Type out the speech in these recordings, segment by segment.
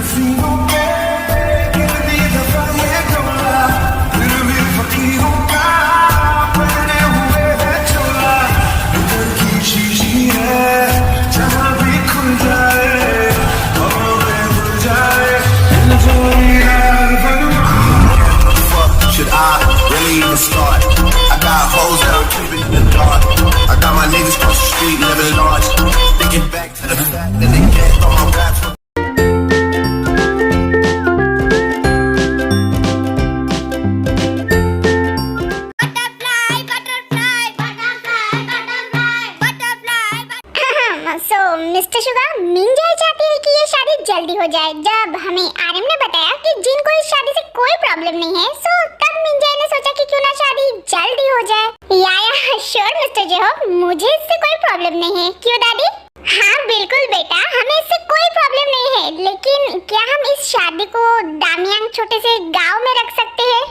हसीनों पे कितनी दफा ये डोला, फिर भी फकीरों का पहने हुए है चोला। इधर की शीशी है जहाँ भी खुल जाए और खुल जाए should I really even start? I got hoes that I'm keeping in the dark. I got my niggas across the street living large. Thinking back to the fact that they can't all rap. So, mister sugar मिंजाई चाहती है कि ये शादी जल्दी हो जाए। जब हमें आरएम ने बताया कि जिनको इस शादी से कोई प्रॉब्लम नहीं है, सो तब मिंजाई ने सोचा कि क्यों ना शादी जल्दी हो जाए। या श्योर मिस्टर जेहोब, मुझे इससे कोई प्रॉब्लम नहीं है। क्यों दादी? हाँ बिल्कुल बेटा, हमें इससे कोई प्रॉब्लम नहीं है, लेकिन क्या हम इस शादी को दामियांग छोटे से गाँव में रख सकते हैं?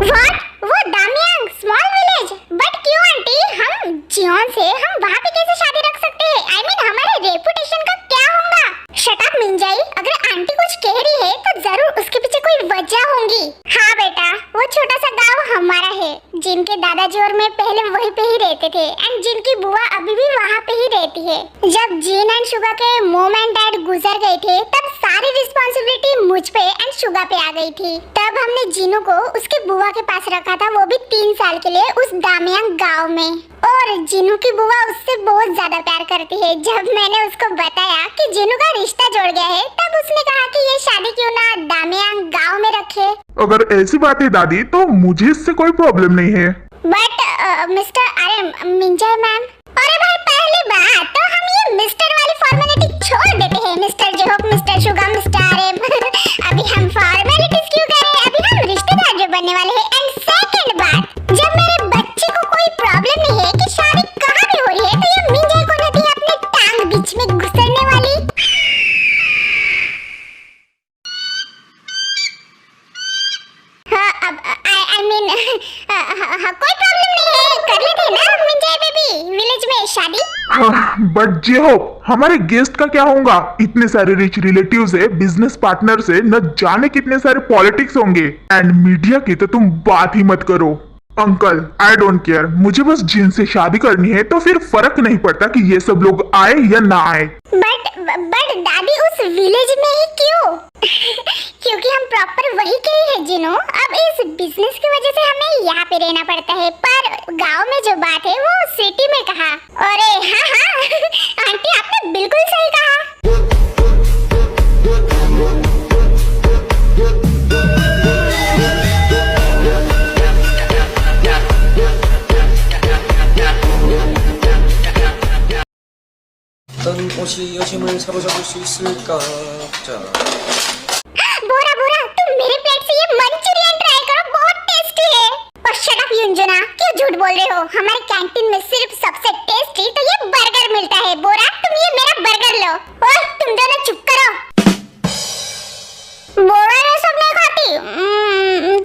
What? वो दामियांग स्मॉल विलेज? बट क्यों आंटी, हम जियोन से हम वहाँ पे कैसे शादी रख सकते हैं? I mean, हमारे रेपुटेशन का क्या होगा? शट अप मिंजाई, अगर आंटी कुछ कह रही है तो जरूर उसके पीछे कोई वजह होंगी। हाँ बेटा, वो छोटा सा गांव हमारा है, जिनके दादाजी और मैं पहले वहीं पे ही रहते थे एंड जिनकी बुआ अभी भी वहाँ पे ही रहती है। जब जीन एंड शुगा के मॉम एंड डैड गुजर गए थे, तब सारी रिस्पॉन्सिबिलिटी मुझ पे एंड शुगा पे आ गई थी। तब हमने जीनू को उसके बुआ के पास रखा था, वो भी 3 साल के लिए उस दामियांग गाँव में। और जीनू की बुआ उससे बहुत ज्यादा प्यार करती है। जब मैंने उसको बताया कि जीनू का रिश्ता जुड़ गया है, तब उसने कहा कि ये शादी क्यों ना दामियांग गांव में रखे। अगर ऐसी बात है दादी, तो मुझे इससे कोई प्रॉब्लम नहीं है। बट मिस्टर अरे मिंजाई मैम, अरे भाई पहली बात तो हम ये मिस्टर वाली फॉर्मेलिटी छोड़ देते हैं। मिस्टर जेहोब, मिस्टर शुगा, मिस्टर अरे अभी हम फॉर्मेलिटीज क्यों कर रहे हैं? अभी हम रिश्तेदार जो बनने वाले हैं। एंड सेकंड बात, जब मेरे बच्चे को कोई प्रॉब्लम नहीं है कि शादी कहाँ भी हो रही है, तो ये मिंजाई को नहीं अपने टांग बीच में घुसरने वाली। कोई प्रॉब्लम नहीं है, कर लेते ना मिंजाई बेबी विलेज में शादी। बट जेहोब, हमारे गेस्ट का क्या होगा? इतने सारे रिच रिलेटिव्स है, बिजनेस पार्टनर्स है, न जाने कितने सारे पॉलिटिक्स होंगे। एंड मीडिया की तो तुम बात ही मत करो। अंकल, आई डोंट केयर, मुझे बस जिनसे शादी करनी है, तो फिर फर्क नहीं पड़ता कि ये सब लोग आए या ना आए। बट दादी उस विलेज में ही क्यों? क्योंकि हम प्रॉपर वही के ही है जिनो। अब इस बिजनेस की वजह से हमें यहाँ पे रहना पड़ता है, पर गांव में जो बात है वो सिटी में कहा। अरे हाँ आंटी, आपने बिल्कुल सही कहा। 어떤 옷이 여심을 사로잡을 수 있을까? 자. बोरा तुम मेरे प्लेट से ये मंचूरियन ट्राई करो, बहुत टेस्टी है। और शट अप युंजना, क्यों झूठ बोल रहे हो? हमारे कैंटीन में सिर्फ सबसे टेस्टी तो ये बर्गर मिलता है। बोरा, तुम ये मेरा बर्गर लो। और तुम दोनों चुप करो। बोरा ये सब नहीं खाती।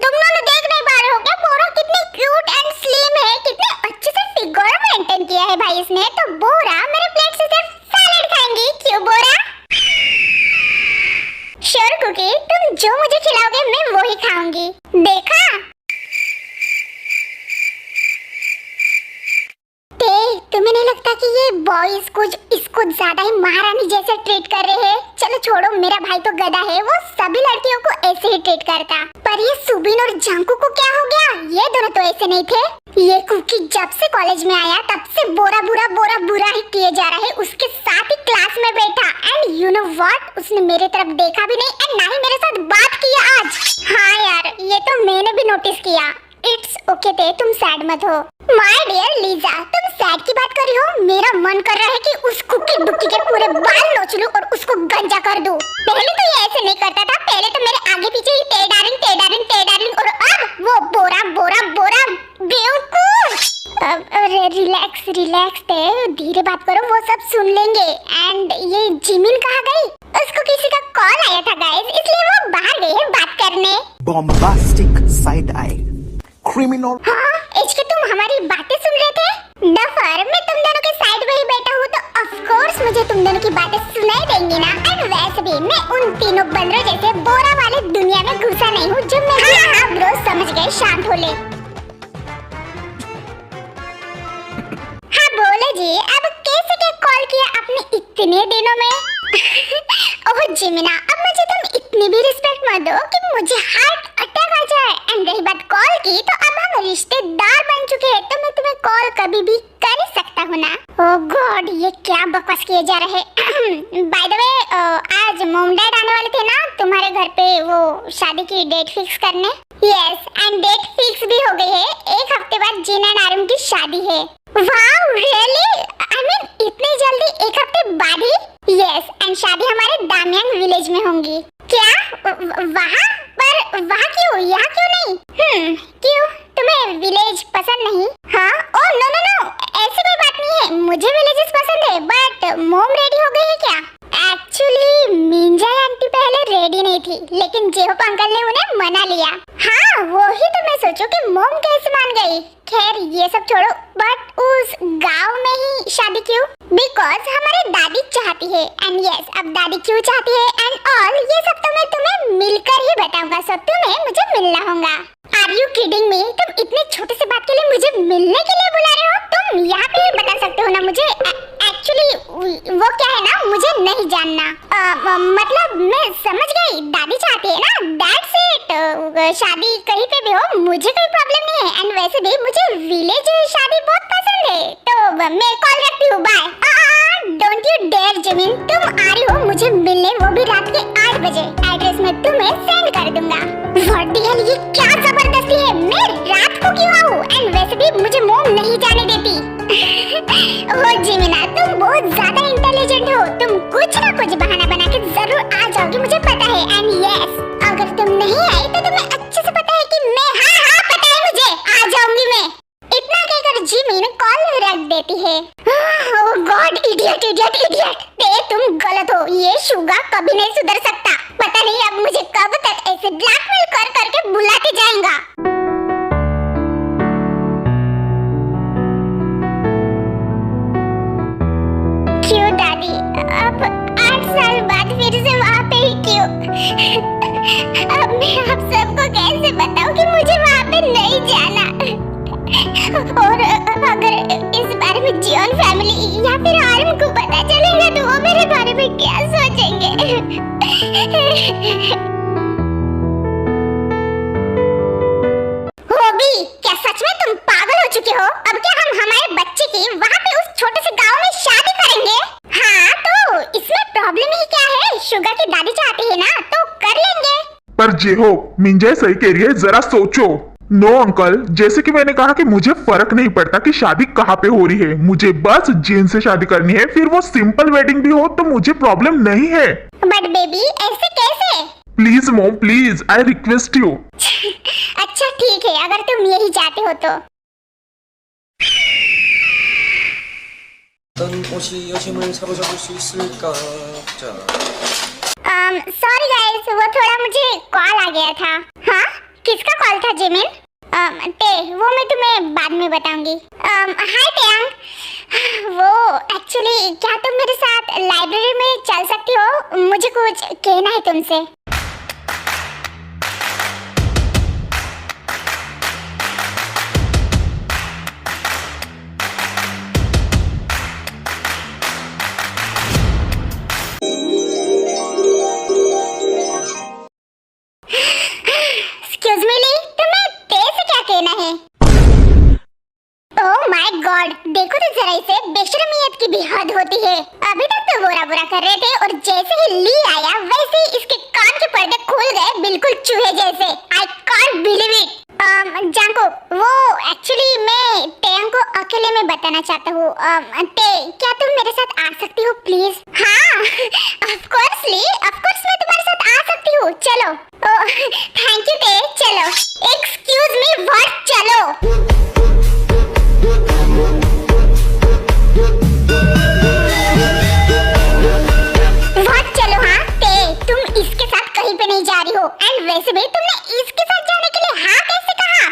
तुम दोनों देख नहीं पा रहे हो क्या? बोरा कितनी क्यूट एंड स्लिम है, कितने अच्छे से फिगर मेंटेन किया है भाई इसने। तो बोरा मेरे प्लेट से सिर्फ सैलेड खाएंगी, क्यों बोरा? श्योर कुकी, तुम जो मुझे खिलाओगे मैं वो ही खाऊंगी। देखा? तुम्हें नहीं लगता कि ये बॉयज कुछ इसको ज्यादा ही महारानी जैसे ट्रीट कर रहे हैं? चलो छोड़ो, मेरा भाई तो गधा है, वो सभी लड़कियों को ऐसे ही ट्रीट करता। पर ये सुबिन और जांकू को क्या हो गया? ये दोनों तो ऐसे नहीं थे। ये कुकी जब से कॉलेज में आया तब से बोरा बुरा ही किए जा रहा है। उसके साथ ही क्लास में बैठा एंड यू नो व्हाट, उसने मेरे तरफ देखा भी नहीं एंड ना ही मेरे साथ बात किया आज। हाँ यार, ये तो मैंने भी नोटिस किया। इट्स ओके ते, तुम सैड मत हो। माय डियर लीजा, तुम सैड की बात कर रही हो? मेरा मन कर रहा है कि उस कुकी डुक्की के पूरे बाल नोच लूं और उसको गंजा कर दूं। पहले तो ये ऐसे नहीं करता था, पहले तो मेरे आगे पीछे ही टे डार्लिंग और अब वो बोरा बेवकूफ। अरे रिलैक्स ते, धीरे बात करो, वो सब सुन लेंगे। एंड ये जिमिन कहाँ गई? उसको किसी का कॉल आया था गाइस, इसलिए वो बाहर गई है बात करने। Bombastic side I criminal. हाँ, इसके तुम हमारी बातें सुन रहे थे? डफर, मैं तुम दोनों के साइड में ही बैठा हूँ, तो ऑफ कोर्स मुझे तुम दोनों की बातें सुनाई देंगी ना। एंड वैसे भी मैं उन तीनों बंदरों जैसे बोरा वाले दुनिया में घुसा नहीं हूँ जो मैं हाँ ब्रो समझ गए, शांत हो ले। हाँ बोलो जी, अब कैसे क्या कॉल किया आपने इतने दिनों में? ओह जिमिना, अब मुझे तुम इतनी भी रिस्पेक्ट मत दो कि मुझे हार्ट अटैक आ जाए। एंड रही बात कॉल की, तो अब हम रिश्तेदार बन चुके हैं, तो मैं तुम्हें कॉल कभी भी कर ही सकता हूँ ना। ओह गॉड, ये क्या बकवास किए जा रहे हैं। बाय द वे, आज मॉम डैड आने वाले थे ना तुम्हारे घर पे वो शादी की डेट फिक्स करने। यस, एंड डेट फिक्स भी हो गई है। 1 हफ्ते बाद जीन एंड आरम की शादी है। Wow really? आई मीन इतनी जल्दी 1 हफ्ते बाद ही? यस, एंड शादी हमारे दामियांग विलेज में होंगी। क्या वहाँ? पर वहाँ क्यों, यहाँ क्यों नहीं? क्यों, तुम्हें विलेज पसंद नहीं? हाँ? ओह नो नो नो, ऐसी कोई बात नहीं है, मुझे विलेजेस पसंद है, बट मॉम रेडी हो गई है क्या? एक्चुअली मिंजा आंटी पहले रेडी नहीं थी, लेकिन जेहोप अंकल ने उन्हें मना लिया। हाँ वही तो मैं सोचूं कि मॉम कैसे मान गई। खैर ये सब छोड़ो, बट उस गांव में ही शादी क्यों? बिकॉज हमारी दादी चाहती है। एंड यस, अब दादी क्यों चाहती है एंड ऑल ये सब तो मैं तुम्हें मिलकर ही बताऊंगा। सब तुम्हें मुझे मिलना होगा। Are you kidding me? तुम इतने छोटे से बात के लिए मुझे मिलने के लिए बुला रहे हो? तुम यहाँ पे ही बता सकते हो ना मुझे। एक्चुअली वो क्या है ना, मुझे नहीं जानना। मतलब मैं समझ गई, दादी चाहती है ना, दैट्स इट। शादी कहीं पे भी हो मुझे कोई प्रॉब्लम नहीं है। एंड वैसे भी मुझे विलेज शादी बहुत पसंद है, तो मैं कॉल रखती हूँ, bye. Don't you dare Jimin, तुम आ रही हो मुझे मिलने, वो भी रात के 8 बजे। एड्रेस मैं तुम्हें सेंड कर दूंगा। व्हाट द हेल, ये क्या जबरदस्ती है? मैं रात को क्यों आऊँ? एंड वैसे भी मुझे मॉम नहीं जाने देती। ओह जिमिना, तुम बहुत ज्यादा इंटेलिजेंट हो, तुम कुछ ना कुछ बहाना बना के जरूर आ जाओगी, मुझे पता है। एंड यस, अगर तुम नहीं आई तो तुम्हें अच्छे से पता है कि मैं हाँ पता है मुझे, आ जाऊंगी मैं। इतना कहकर जिमिन कॉल रख देती है। ओह गॉड, इडियट इडियट इडियट। तुम गलत हो, ये शुगा कभी नहीं सुधर सकता। पता नहीं अब मुझे कब तक ऐसे ब्लैकमेल कर करके बुलाते जाएगा। क्यों दादी, अब 8 साल बाद फिर से वहाँ पे ही क्यों? अब मैं आप सबको कैसे बताऊँ कि मुझे वहाँ पे नहीं जाना? और अगर इस बारे में जियोन फैमिली या फिर आर्म को पता चलेगा तो वो मेरे बारे में क्या सोचेंगे? होबी, क्या सच में तुम पागल हो चुके हो? अब क्या हम हमारे बच्चे की वहाँ पे उस छोटे से गांव में शादी करेंगे? हाँ तो इसमें प्रॉब्लम ही क्या है? शुगा की दादी चाहती है ना, तो कर लेंगे। पर जेहो, मिंजा सही कह रही है, जरा सोचो। नो अंकल, जैसे कि मैंने कहा कि मुझे फर्क नहीं पड़ता कि शादी कहाँ पे हो रही है, मुझे बस जीन से शादी करनी है, फिर वो सिंपल वेडिंग भी हो तो मुझे प्रॉब्लम नहीं है। बट बेबी ऐसे कैसे? Please mom please, I request you. अच्छा ठीक है, अगर तुम यही चाहते हो तो। 어떤 옷이 여심을 사로잡을 수 있을까? 자, सॉरी गाइस, वो थोड़ा मुझे कॉल आ गया था। हाँ किसका कॉल था जिमिन? वो मैं तुम्हें बाद में बताऊंगी। हाय तेयांग, वो एक्चुअली क्या तुम मेरे साथ लाइब्रेरी में चल सकती हो? मुझे कुछ कहना है तुमसे। एक्सक्यूज मी ली, तुम्हें तेज से क्या कहना है? ओह माय गॉड, देखो तो जरा इसे, बेशर्मियत की भी हद होती है। अभी तक तो बुरा बुरा कर रहे थे और जैसे ही ली आया वैसे ही इसके कान के पर्दे खुल गए, बिल्कुल चूहे जैसे। I can't believe it. जांको, वो एक्चुअली मैं तेयांग को अकेले में बताना चाहता हूँ। क्या तुम मेरे साथ आ सकती हो प्लीज? हाँ of course Lee, of course मैं तुम्हारे साथ आ सकती हूँ, चलो। थैंक यू ते, चलो। Excuse me what? चलो। व्हाट चलो? हाँ ते, तुम इसके साथ कहीं पे नहीं जा रही हो। एंड वैसे भी तुमने इसके साथ जाने के लिए हाँ कैसे कहा?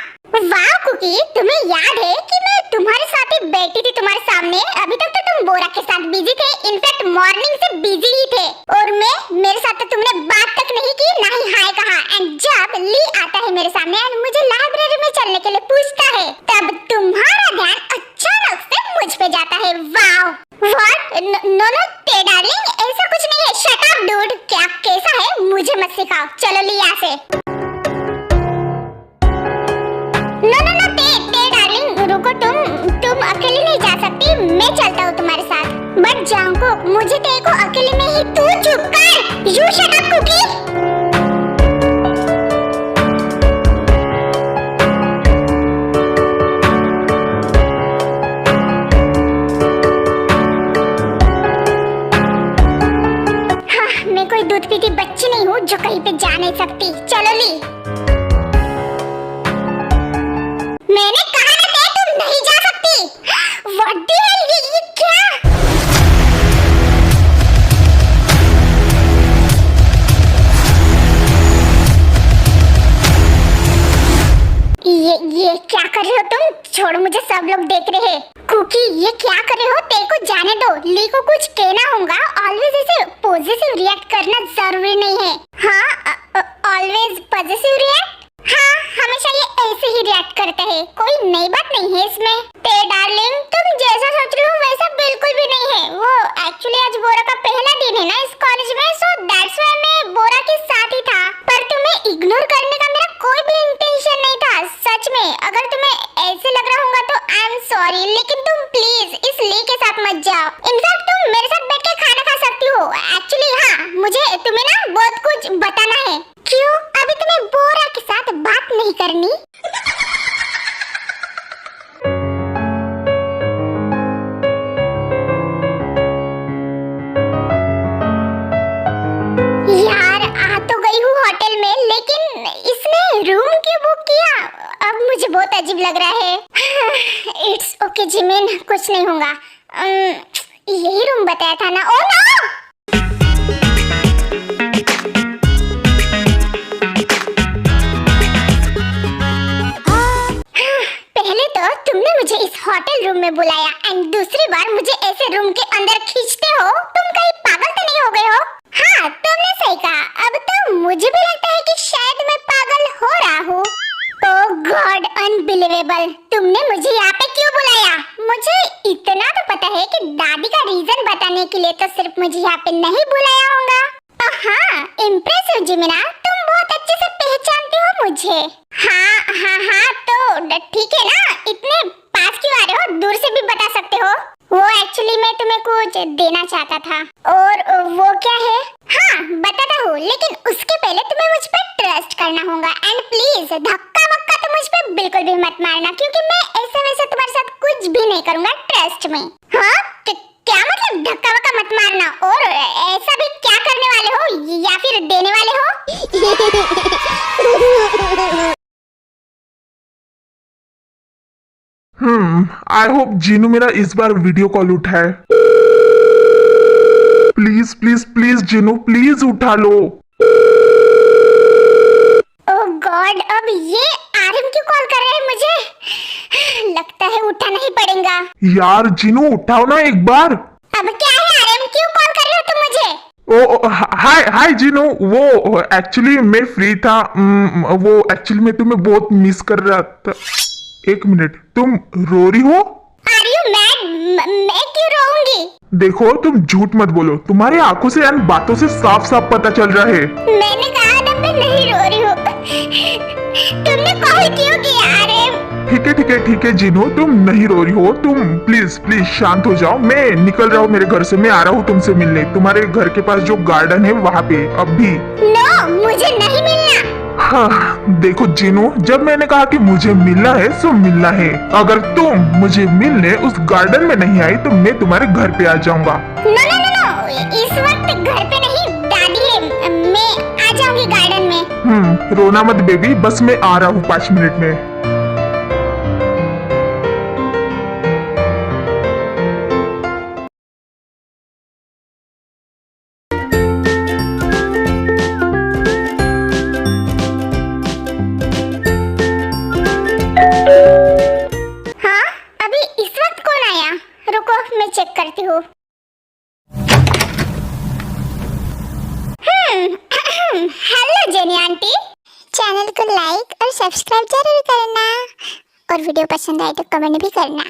वाह कुकी, तुम्हें याद है कि मैं तुम्हारे साथ ही बैठी थी तुम्हारे सामने? अभी तक तो तुम बोरा के साथ बिजी थे, इनफैक्ट मॉर्निंग से बिजी ही थे और मेरे साथ तो तुमने बात तक नहीं की, ना ही हाय कहा। एंड जब ली आता है मेरे सामने एंड मुझे लाइब्रेरी में चलने के लिए पूछता है, तब तुम्हारा ध्यान अचानक से मुझ पे जाता है। Wow, what? नो ते डार्लिंग, ऐसा कुछ नहीं है। शट अप डूड, क्या कैसा है मुझे मत सिखाओ, चलो ली यहाँ से। नो ते डार्लिंग, रुको, तुम अकेले नहीं जा सकती, मैं चलता हूँ तुम्हारे साथ। बट जांगकुक, मुझे तेरे को अकेले में ही, तू चुप कर, यू शट अप कुकी। हाँ, मैं कोई दूध पीती बच्ची नहीं हूँ जो कहीं पे जा नहीं सकती। चलो ली, मैंने कहा ना ते, तुम नहीं जा सकती। व्हाट द हेल, ये क्या? ये क्या कर रहे हो तुम? छोड़ो मुझे, सब लोग देख रहे हैं। कुकी, ये क्या कर रहे हो? तेरे को जाने दो, ली को कुछ कहना होगा। ऑलवेज ऐसे पॉजिटिव रिएक्ट करना जरूरी नहीं है। हाँ, ऑलवेज पॉजिटिव रिएक्ट? हाँ, हमेशा ये ऐसे ही रिएक्ट करते हैं, कोई नई बात नहीं है इसमें। ते डार्लिंग, तुम जैसा सोच रही हो वैसा बिल्कुल भी नहीं है। वो एक्चुअली आज बोरा का पहला दिन है ना इस कॉलेज में, सो दैट्स व्हाई मैं बोरा के साथ ही था। पर तुम्हें इग्नोर करने का मेरा कोई भी इंटेंशन नहीं था, सच में। अगर तुम्हें ऐसे लग रहा होगा तो आई एम सॉरी, लेकिन तुम प्लीज इस ली के साथ मत जाओ। इनफैक्ट तुम मेरे साथ बैठ के खाना खा सकती हो। एक्चुअली हाँ, मुझे तुम्हें ना बहुत कुछ बताना है। क्यों? अभी तुम्हें बोरा के साथ बात नहीं करनी? यार, आ तो गई हूँ होटल में, लेकिन इसने रूम क्यों बुक किया? अब मुझे बहुत अजीब लग रहा है। इट्स ओके जिमिन, कुछ नहीं होगा। यही रूम बताया था ना? Oh no! पहले तो तुमने मुझे इस होटल रूम में बुलाया एंड दूसरी बार मुझे ऐसे रूम के अंदर खींचते हो। तुम कहीं पागल तो नहीं हो गए हो? हाँ, तुमने सही कहा। अब तो मुझे भी लगता है कि शायद मैं पागल हो रहा हूँ। ओह गॉड, अनबिलीवेबल। तुमने मुझे यहाँ पे क्यों बुलाया? मुझे इतना तो पता है कि दादी का रीजन बताने के लिए तो सिर्फ मुझे यहाँ पे नहीं बुलाया होगा। हाँ, इम्प्रेसिव जिमिना, तुम बहुत अच्छे से पहचानते हो मुझे। हाँ, तो ठीक है ना, इतने पास क्यों आ रहे हो? दूर से भी बता सकते हो। वो एक्चुअली मैं तुम्हें कुछ देना चाहता था। और वो क्या है? हाँ, बताता हूँ, लेकिन उसके पहले तुम्हें मुझ पर ट्रस्ट करना होगा। एंड प्लीज धक्का वक्का तो मुझ पे बिल्कुल भी मत मारना, क्योंकि मैं ऐसे वैसे तुम्हारे साथ कुछ भी नहीं करूँगा, ट्रस्ट में। हाँ, क्या मतलब धक्का वक्का मत मारना? और ऐसा भी क्या करने वाले हो, या फिर देने वाले हो? आई होप जीनू मेरा इस बार वीडियो कॉल उठाए। Please please please Jinu, please उठा लो। ओह गॉड, अब ये आरएम क्यों कॉल कर रहे हैं मुझे? लगता है उठाना ही पड़ेगा। यार जीनू, उठाओ ना एक बार। अब क्या है आरएम, क्यों कॉल कर रहे हो तुम मुझे? हाय जीनू, वो एक्चुअली मैं फ्री था। वो एक्चुअली मैं तुम्हें बहुत मिस कर रहा था। एक मिनट, तुम रो रही हो? Are you mad? मैं क्यों रोऊंगी? देखो, तुम झूठ मत बोलो, तुम्हारी आंखों से एंड बातों से साफ साफ पता चल रहा है। मैंने कहा ना मैं नहीं रो रही हूँ। तुमने कॉल क्यों किया आरएम? ठीक है जीनू, तुम नहीं रो रही हो। तुम प्लीज शांत हो जाओ। मैं निकल रहा हूँ मेरे घर से, मैं आ रहा हूँ तुमसे मिलने। तुम्हारे घर के पास जो गार्डन है वहाँ पे अभी। नो, मुझे नहीं मिलना। हाँ, देखो जीनू, जब मैंने कहा कि मुझे मिलना है सो मिलना है। अगर तुम मुझे मिलने उस गार्डन में नहीं आई तो मैं तुम्हारे घर पे आ जाऊंगा। नो, इस वक्त घर पे नहीं, दादी है, मैं आ जाऊंगी गार्डन में। रोना मत बेबी, बस मैं आ रहा हूँ 5 मिनट में। मैं चेक करती हूँ। आंटी। चैनल को लाइक और सब्सक्राइब जरूर करना और वीडियो पसंद आए तो कमेंट भी करना।